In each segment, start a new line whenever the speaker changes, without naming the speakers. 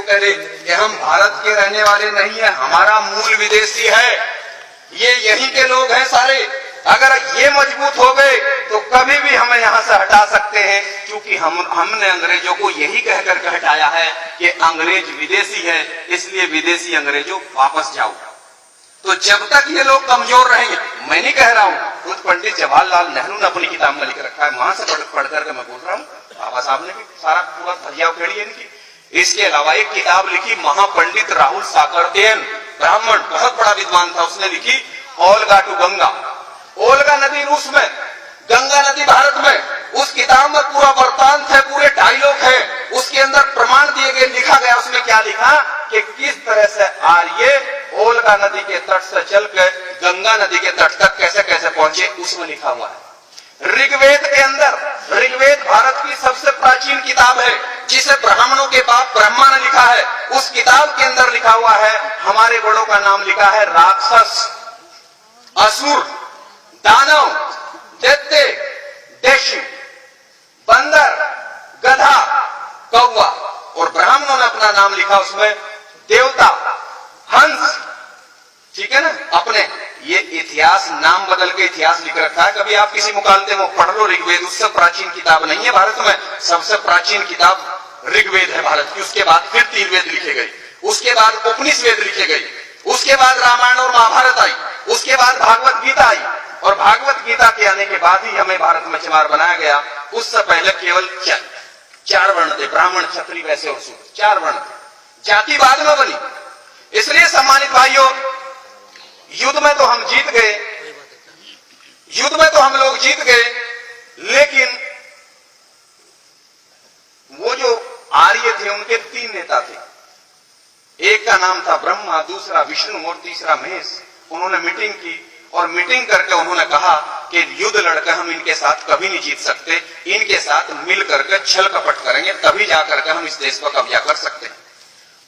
कह दे कि हम भारत के रहने वाले नहीं है, हमारा मूल विदेशी है, ये यहीं के लोग हैं सारे, अगर ये मजबूत हो गए तो कभी भी हमें यहाँ से हटा सकते हैं, क्योंकि हमने अंग्रेजों को यही कहकर के हटाया है कि अंग्रेज विदेशी है, इसलिए विदेशी अंग्रेजों वापस जाओ। तो जब तक ये लोग कमजोर रहेंगे, मैं नहीं कह रहा हूँ, खुद पंडित जवाहरलाल नेहरू ने अपनी किताब में लिख रखा है, वहां से पढ़ करके मैं बोल रहा हूँ, बाबा साहब ने भी सारा पूरा धजिया उखेड़ी है इनकी। इसके अलावा एक किताब लिखी महापंडित राहुल साकरतेन, ब्राह्मण, बहुत बड़ा विद्वान था, उसने लिखी ओल्गा टू गंगा। ओल्गा नदी रूस में, गंगा नदी भारत में। उस किताब में पूरा वृत्तांत है, पूरे डायलॉग है, उसके अंदर प्रमाण दिए गए, लिखा गया। उसमें क्या लिखा कि किस तरह से आर्य ओल्गा नदी के तट से चलकर गंगा नदी के तट तक कैसे कैसे पहुंचे, उसमें लिखा हुआ है। ऋग्वेद के अंदर, ऋग्वेद भारत की सबसे प्राचीन किताब है, जिसे ब्राह्मणों के बाप ब्रह्मा ने लिखा है। उस किताब के अंदर लिखा हुआ है, हमारे बड़ों का नाम लिखा है राक्षस, असुर, दानव, दैत्य, दैत्य, बंदर, गधा, कौवा, और ब्राह्मणों ने अपना नाम लिखा उसमें देवता, हंस, ठीक है ना। अपने ये इतिहास नाम बदल के इतिहास लिख रखा है। कभी आप किसी मुकालते में पढ़ लो ऋग्वेद, उससे प्राचीन किताब नहीं है भारत में, सबसे प्राचीन किताब ऋग्वेद है भारत की। उसके बाद फिर 3 वेद लिखे गए, उसके बाद उपनिषद लिखे गए, उसके बाद रामायण और महाभारत आई, उसके बाद भागवत गीता आई, और भागवत गीता के आने के बाद ही हमें भारत में चमार बनाया गया। उससे पहले केवल 4 वर्ण थे, ब्राह्मण, क्षत्रिय, वैश्य और शूद्र, 4 वर्ण थे। जाति बाद में बनी। इसलिए सम्मानित भाइयों, युद्ध में तो हम जीत गए, युद्ध में तो हम लोग जीत गए, लेकिन वो जो आर्य थे उनके 3 नेता थे। एक का नाम था ब्रह्मा, दूसरा विष्णु और तीसरा महेश। उन्होंने मीटिंग की, और मीटिंग करके उन्होंने कहा कि युद्ध लड़कर हम इनके साथ कभी नहीं जीत सकते, इनके साथ मिल करके छल कपट करेंगे, तभी जाकर के हम इस देश पर कब्जा कर सकते हैं।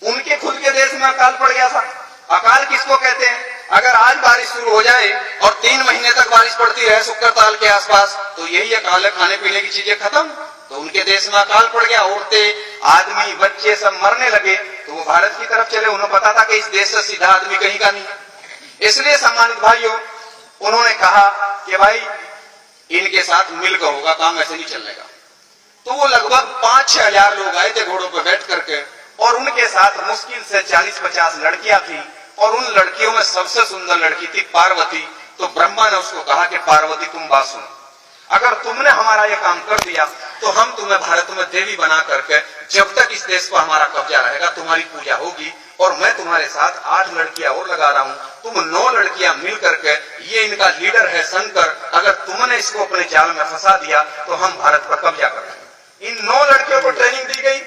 उनके खुद के देश में अकाल पड़ गया था। अकाल किसको कहते हैं? अगर आज बारिश शुरू हो जाए और 3 महीने तक बारिश पड़ती रहे शुक्र ताल के आसपास, तो यही अकाल है, खाने पीने की चीजें खत्म। तो उनके देश में अकाल पड़ गया, औरतें, आदमी, बच्चे सब मरने लगे, तो वो भारत की तरफ चले। उन्हें पता था कि इस देश से सीधा आदमी कहीं का नहीं। इसलिए सम्मानित भाइयों, उन्होंने कहा कि भाई इनके साथ मिलकर होगा काम, ऐसे नहीं चलेगा। तो वो लगभग 5-6 हजार लोग आए थे घोड़ों पर बैठ करके, और उनके साथ मुश्किल से 40-50 लड़कियां थी, और उन लड़कियों में सबसे सुंदर लड़की थी पार्वती। तो ब्रह्मा ने उसको कहा कि पार्वती तुम बात सुनो, अगर तुमने हमारा ये काम कर दिया तो हम तुम्हें भारत में देवी बना करके, जब तक इस देश पर हमारा कब्जा रहेगा तुम्हारी पूजा होगी, और मैं तुम्हारे साथ 8 लड़कियां और लगा रहा हूं, तुम 9 लड़कियां मिल करके, ये इनका लीडर है शंकर, अगर तुमने इसको अपने जाल में फंसा दिया तो हम भारत पर कब्जा कर लेंगे। इन 9 लड़कियों को ट्रेनिंग दी गई,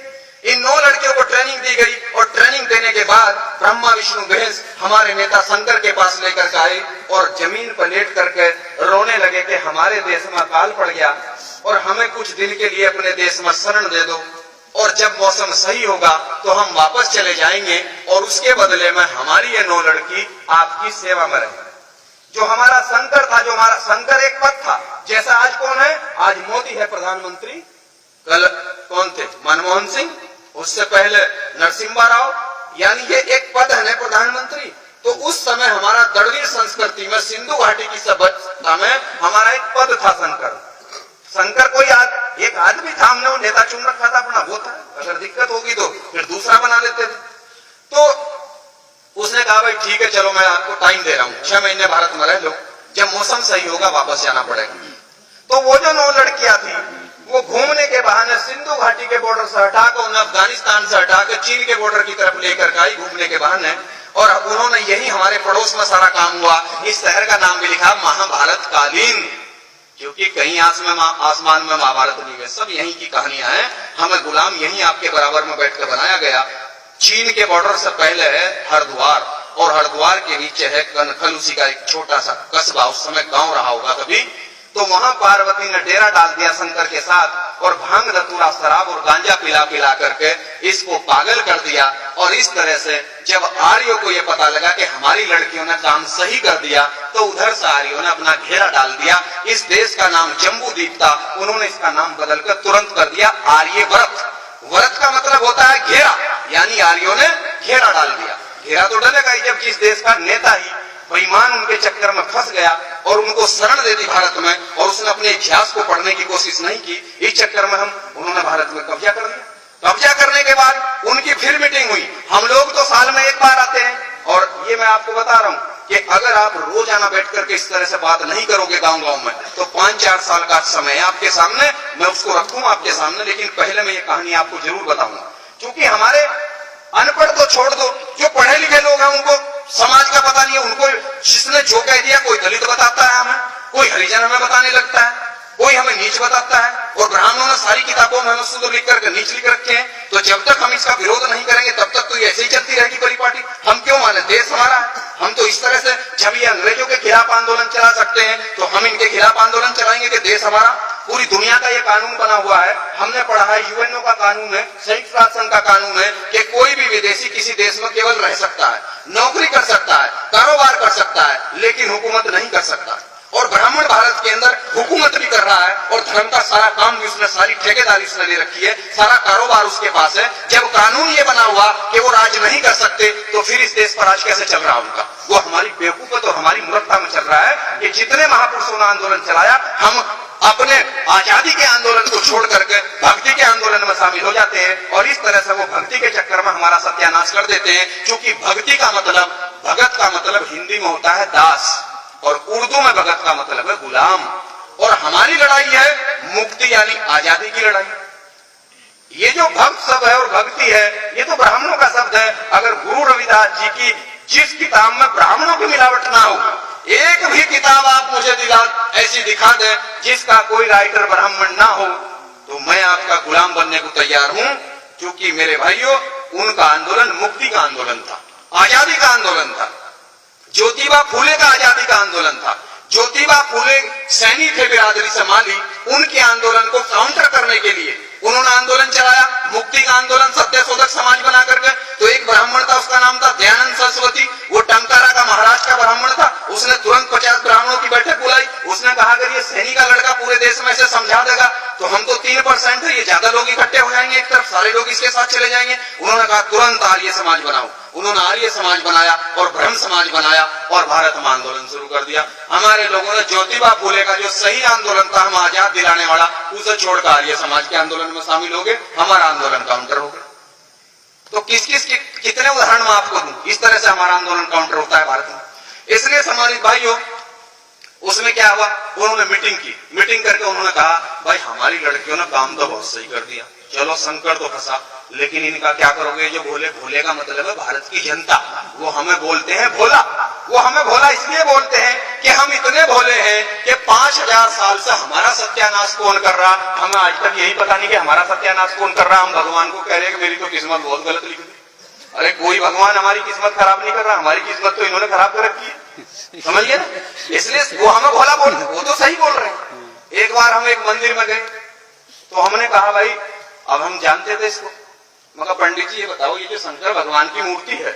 इन 9 लड़कियों को ट्रेनिंग दी गई, और ट्रेनिंग देने के बाद ब्रह्मा विष्णु महेश हमारे नेता शंकर के पास लेकर आए, और जमीन पर लेट करके रोने लगे कि हमारे देश में अकाल पड़ गया, और हमें कुछ दिन के लिए अपने देश में शरण दे दो, और जब मौसम सही होगा तो हम वापस चले जाएंगे, और उसके बदले में हमारी ये 9 लड़की आपकी सेवा में रहेगी। जो हमारा शंकर था, जो हमारा शंकर एक पद था, जैसा आज कौन है? आज मोदी है प्रधानमंत्री, कल कौन थे? मनमोहन सिंह, उससे पहले नरसिम्हा राव, यानी ये एक पद है प्रधानमंत्री। तो उस समय हमारा द्रविड़ संस्कृति में, सिंधु घाटी की सभ्यता में हमारा एक पद था शंकर। शंकर कोई एक आदमी था, हमने वो नेता चुन रखा था अपना, वो था, अगर दिक्कत होगी तो फिर दूसरा बना लेते थे। तो उसने कहा भाई ठीक है, चलो मैं आपको टाइम दे रहा हूँ, 6 महीने भारत में रह लो, जब मौसम सही होगा वापस जाना पड़ेगा। तो वो जो 9 लड़कियां थी, वो घूमने के बहाने सिंधु घाटी के बॉर्डर से हटाकर, उन्हें अफगानिस्तान से हटाकर चीन के बॉर्डर की तरफ लेकर आई घूमने के बहाने, और उन्होंने यही हमारे पड़ोस में सारा काम हुआ। इस शहर का नाम भी लिखा महाभारत कालीन, क्योंकि कहीं आसमान में महाभारत नहीं है, सब यहीं की कहानियां हैं। हमें गुलाम यहीं आपके बराबर में बैठकर बनाया गया। चीन के बॉर्डर से पहले है हरिद्वार, और हरिद्वार के नीचे है कनखल, उसी का एक छोटा सा कस्बा, उस समय गांव रहा होगा कभी। तो वहां पार्वती ने डेरा डाल दिया शंकर के साथ, और भांग धतूरा शराब और गांजा पिला करके इसको पागल कर दिया। और इस तरह से जब आर्यों को यह पता लगा कि हमारी लड़कियों ने काम सही कर दिया, तो उधर से आर्यों ने अपना घेरा डाल दिया। इस देश का नाम जम्बू द्वीप था, उन्होंने इसका नाम बदलकर तुरंत कर दिया आर्यव्रत। व्रत का मतलब होता है घेरा, यानी आर्यों ने घेरा डाल दिया। घेरा तो डलेगा ही जब जिस देश का नेता ही बेईमान उनके चक्कर में फंस गया और उनको शरण दे दी भारत में, और उसने अपने इतिहास को पढ़ने की कोशिश नहीं की, इस चक्कर में उन्होंने भारत में कब्जा कर लिया। कब्जा करने के बाद उनकी फिर मीटिंग हुई। हम लोग तो साल में एक बार आते हैं, और ये मैं आपको बता रहा हूं कि अगर आप रोजाना बैठ करके इस तरह से बात नहीं करोगे गांव गांव में, तो 5-4 साल का समय है आपके सामने, मैं उसको रखूं आपके सामने। लेकिन पहले मैं ये कहानी आपको जरूर बताऊंगा, क्योंकि हमारे अनपढ़ तो छोड़ दो, जो पढ़े लिखे लोग हैं उनको समाज का पता नहीं है। उनको जिसने जो कह दिया, कोई दलित बताता है हमें, कोई हरिजन हमें बताने लगता है, कोई हमें नीच बताता है, और ब्राह्मणों ने सारी किताबों में हमें शुद्ध लिख करके नीच लिख रखे हैं। तो जब तक हम इसका विरोध नहीं करेंगे तब तक तो ये ऐसे ही चलती रहेगी परिपाटी। हम क्यों माने, देश हमारा है। हम तो इस तरह से, जब ये अंग्रेजों के खिलाफ आंदोलन चला सकते हैं तो हम इनके खिलाफ आंदोलन चलाएंगे कि देश हमारा। पूरी दुनिया का ये कानून बना हुआ है, हमने पढ़ा है, यूएनओ का कानून है, संयुक्त राष्ट्र संघ का कानून है कि कोई भी विदेशी किसी देश में केवल रह सकता है, नौकरी कर सकता है, कारोबार कर सकता है, लेकिन हुकूमत नहीं कर सकता। और ब्राह्मण भारत के अंदर हुकूमत भी कर रहा है, और धर्म का सारा काम भी उसने, सारी ठेकेदारी उसने ले रखी है, सारा कारोबार उसके पास है। जब कानून ये बना हुआ कि वो राज नहीं कर सकते, तो फिर इस देश पर राज कैसे चल रहा उनका? वो हमारी बेवकूफत और हमारी मूर्खता में चल रहा है कि जितने महापुरुषों ने आंदोलन चलाया, हम अपने आजादी के आंदोलन को छोड़ करके भक्ति के आंदोलन में शामिल हो जाते हैं, और इस तरह से वो भक्ति के चक्कर में हमारा सत्यानाश कर देते हैं। क्योंकि भक्ति का मतलब, भगत का मतलब हिंदी में होता है दास, और उर्दू में भगत का मतलब है गुलाम। और हमारी लड़ाई है मुक्ति यानी आजादी की लड़ाई। ये जो भक्त शब्द है और भक्ति है, ये तो ब्राह्मणों का शब्द है। अगर गुरु रविदास जी की जिस किताब में ब्राह्मणों की मिलावट ना हो, एक भी किताब आप मुझे ऐसी दिखा दे जिसका कोई राइटर ब्राह्मण ना हो, तो मैं आपका गुलाम बनने को तैयार हूं। क्योंकि मेरे भाइयों, उनका आंदोलन मुक्ति का आंदोलन था, आजादी का आंदोलन था। ज्योतिबा फूले का आजादी का आंदोलन था। ज्योतिबा फूले सैनिक थे बिरादरी संभाली, उनके आंदोलन को काउंटर करने के लिए उन्होंने आंदोलन चलाया, मुक्ति का आंदोलन, सत्यशोधक समाज बना करके। तो एक ब्राह्मण था, उसका नाम था दयानंद सरस्वती, वो टंकारा का महाराष्ट्र का ब्राह्मण था। उसने तुरंत 50 ब्राह्मणों की बैठक बुलाई। उसने कहा अगर ये सैनिक का लड़का पूरे देश में से समझा देगा तो हम तो 3% है, ये ज्यादा लोग इकट्ठे हो जाएंगे, एक तरफ सारे लोग इसके साथ चले जाएंगे। उन्होंने कहा तुरंत आर्य समाज बनाओ। उन्होंने आर्य समाज बनाया और ब्रह्म समाज बनाया, और भारत में आंदोलन शुरू कर दिया। हमारे लोगों ने ज्योतिबा फूले का जो सही आंदोलन था, हम आजाद दिलाने वाला, उसे छोड़कर आर्य समाज के आंदोलन में शामिल हो गए। हमारा आंदोलन काउंटर हो गया। तो कितने उदाहरण मैं आपको दूं, इस तरह से हमारा आंदोलन काउंटर होता है भारत में। इसलिए सम्मानित भाइयों, उसमें क्या हुआ, उन्होंने मीटिंग की। मीटिंग करके उन्होंने कहा भाई हमारी लड़कियों ने काम तो बहुत सही कर दिया, चलो संकट तो फंसा, लेकिन इनका क्या करोगे? जो भोले, भोले का मतलब है भारत की जनता, वो हमें बोलते हैं भोला। वो हमें भोला इसलिए बोलते हैं कि हम इतने भोले हैं कि 5000 साल से हमारा सत्यानाश कौन कर रहा, हमें आज तक यही पता नहीं कि हमारा सत्यानाश कौन कर रहा। हम भगवान को कह रहे हैं कि मेरी तो किस्मत बहुत गलत लिखी थी। अरे कोई भगवान हमारी किस्मत खराब नहीं कर रहा, हमारी किस्मत तो इन्होंने खराब कर रखी है, समझिए ना। इसलिए वो हमें भोला बोल रहे हैं, वो तो सही बोल रहे हैं। एक बार हम एक मंदिर में गए तो हमने कहा भाई, अब हम जानते थे इसको, मगर पंडित जी ये बताओ, ये जो शंकर भगवान की मूर्ति है,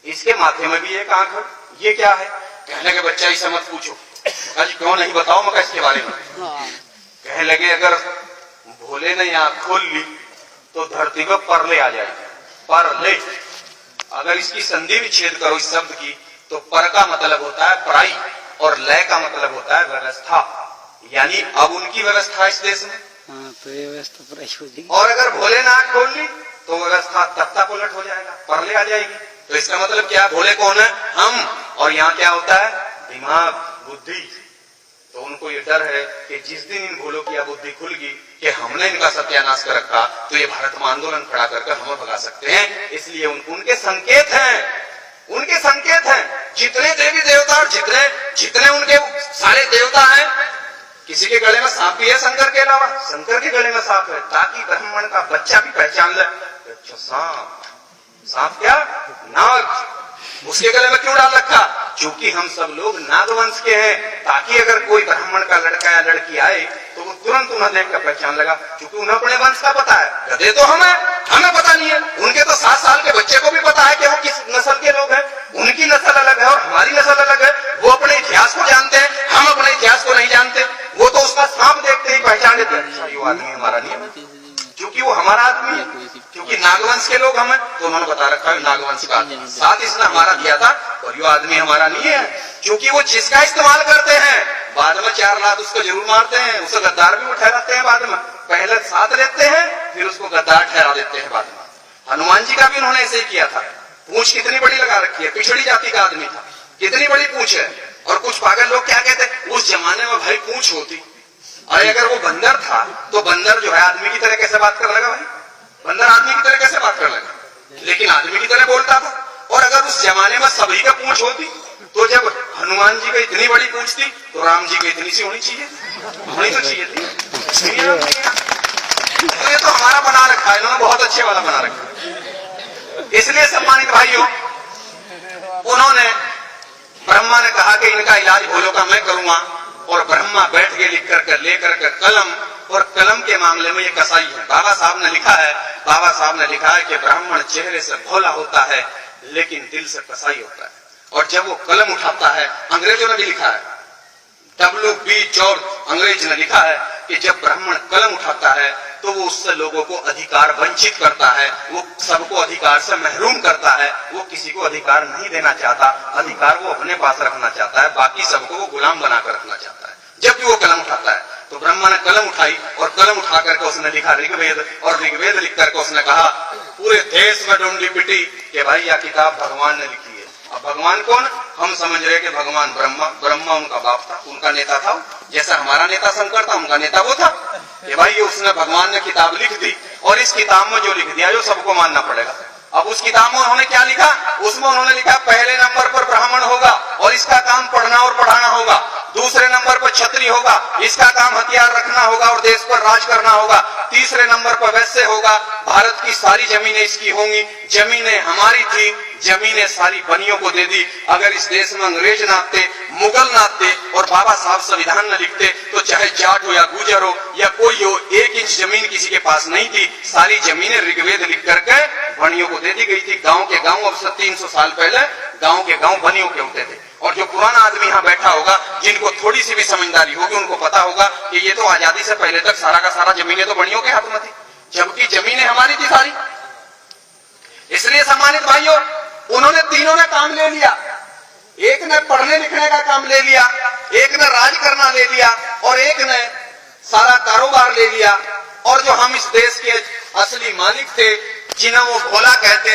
इसके माथे में भी एक आंख है, ये क्या है? कहने के बच्चा इसे मत पूछो। आज क्यों नहीं बताओ मगर इसके बारे में? कहने लगे अगर भोले ने आंख खोल ली तो धरती पर परले आ जाएगी। परले, अगर इसकी संधि विच्छेद करो इस शब्द की, तो पर का मतलब होता है पराई, और लय का मतलब होता है व्यवस्था। यानी अब उनकी व्यवस्था इस देश में,
तो ये व्यवस्था पराई हो जाएगी।
और अगर भोले ने आंख खोल ली तो व्यवस्था तख्ता पलट हो जाएगा, परले आ जाएगी। तो इसका मतलब क्या? भोले कौन है? हम। और यहाँ क्या होता है? दिमाग, बुद्धि। तो उनको ये डर है कि जिस दिन इन भोलों की बुद्धि खुलगी कि हमने इनका सत्यानाश कर रखा, तो ये भारत में आंदोलन खड़ा करके हमें भगा सकते हैं। इसलिए उनके संकेत हैं, उनके संकेत हैं। जितने देवी देवता और जितने उनके सारे देवता हैं, किसी के गले में सांप भी है शंकर के अलावा, शंकर के गले में सांप है, ताकि ब्राह्मण का बच्चा भी पहचान ले, अच्छा सांप। सांप क्या? नाग। उसके गले में क्यों डाल रखा? क्योंकि हम सब लोग नागवंश के हैं, ताकि अगर कोई ब्राह्मण का लड़का या लड़की आए तो वो तुरंत उन्हें देखकर पहचान लगा, क्योंकि उन्हें अपने वंश का पता है। गधे तो हमें पता नहीं है। उनके तो 7 साल के बच्चे को भी पता है कि वो किस नस्ल के लोग हैं। उनकी नस्ल अलग है और हमारी नस्ल अलग है। वो अपने इतिहास को जानते हैं, हम अपने इतिहास को नहीं जानते। वो तो उसका सांप देखते ही पहचान लेते हैं, अच्छा ये आदमी हमारा नहीं है, क्योंकि वो हमारा आदमी है, क्योंकि नागवंश के लोग हम उन्होंने बता रखा है नागवंश का साथ इसने हमारा दिया था और यो आदमी हमारा नहीं है, क्योंकि वो जिसका इस्तेमाल करते हैं बाद में 4 लात उसको जरूर मारते हैं, उसे गद्दार भी वो ठहराते हैं बाद में, पहले साथ लेते हैं फिर उसको गद्दार ठहरा देते हैं बाद में। हनुमान जी का भी उन्होंने ऐसे ही किया था। पूंछ कितनी बड़ी लगा रखी है, पिछड़ी जाति का आदमी था, कितनी बड़ी पूंछ है। और कुछ पागल लोग क्या कहते हैं, उस जमाने में भाई पूंछ होती, अरे अगर वो बंदर था तो बंदर जो है आदमी की तरह कैसे बात करने लगा भाई, बंदर आदमी की तरह कैसे बात करने लगा, लेकिन आदमी की तरह बोलता था। और अगर उस जमाने में सभी का पूंछ होती तो जब हनुमान जी को इतनी बड़ी पूंछ थी तो राम जी को इतनी सी होनी चाहिए, होनी तो चाहिए थी। तो ये तो हमारा बना रखा है, इन्होंने बहुत अच्छे वाला बना रखा है। इसलिए सम्मानित भाइयों, उन्होंने ब्रह्मा ने कहा कि इनका इलाज भोलों का मैं करूंगा, और ब्रह्मा बैठ के लिख कर लेकर के कलम, और कलम के मामले में ये कसाई है। बाबा साहब ने लिखा है कि ब्राह्मण चेहरे से भोला होता है लेकिन दिल से कसाई होता है। और जब वो कलम उठाता है, अंग्रेजों ने भी लिखा है, W.B. जॉर्ज अंग्रेज ने लिखा है कि जब ब्राह्मण कलम उठाता है तो वो उससे लोगों को अधिकार वंचित करता है, वो सबको अधिकार से महरूम करता है, वो किसी को अधिकार नहीं देना चाहता, अधिकार वो अपने पास रखना चाहता है, बाकी सबको वो गुलाम बनाकर रखना चाहता है। जब भी वो कलम उठाता है तो ब्रह्मा ने कलम उठाई और कलम उठा करके उसने लिखा ऋग्वेद, और ऋग्वेद लिख करके उसने कहा पूरे देश में ढूंढी पिटी कि भाई यह किताब भगवान ने लिखी है। अब भगवान कौन, हम समझ रहे कि भगवान ब्रह्मा उनका बाप था, उनका नेता था, जैसा हमारा नेता शंकर था उनका नेता वो था। कि भाई ये उसने भगवान ने किताब लिख दी, और इस किताब में जो लिख दिया जो सबको मानना पड़ेगा। अब उस किताब में उन्होंने क्या लिखा, उसमें उन्होंने लिखा पहले नंबर पर ब्राह्मण होगा और इसका काम पढ़ना और पढ़ाना होगा, दूसरे नंबर पर क्षत्रिय होगा, इसका काम हथियार रखना होगा और देश पर राज करना होगा, तीसरे नंबर पर वैश्य होगा, भारत की सारी जमीनें इसकी होंगी, जमीनें हमारी थी, जमीनें सारी बनियों को दे दी। अगर इस देश में अंग्रेज ना आते, मुगल ना आते और बाबा साहब संविधान न लिखते तो चाहे जाट हो या गुजर हो या कोई हो, 1 इंच जमीन किसी के पास नहीं थी, सारी जमीनें ऋग्वेद लिख करके बनियों को दे दी गई थी। गांव के गांव, अब से 300 साल पहले गांव के गांव बनियों के होते थे। और जो पुराना आदमी यहाँ बैठा होगा, जिनको थोड़ी सी भी समझदारी होगी, उनको पता होगा कि ये तो आजादी से पहले तक सारा का सारा जमीनें तो बनियों के हाथ में थी, जबकि जमीनें हमारी थी सारी। इसलिए सम्मानित भाइयों, उन्होंने तीनों ने काम ले लिया, एक ने पढ़ने लिखने का काम ले लिया, एक ने राज करना ले लिया और एक ने सारा कारोबार ले लिया। और जो हम इस देश के असली मालिक थे, जिन्हें वो भोला कहते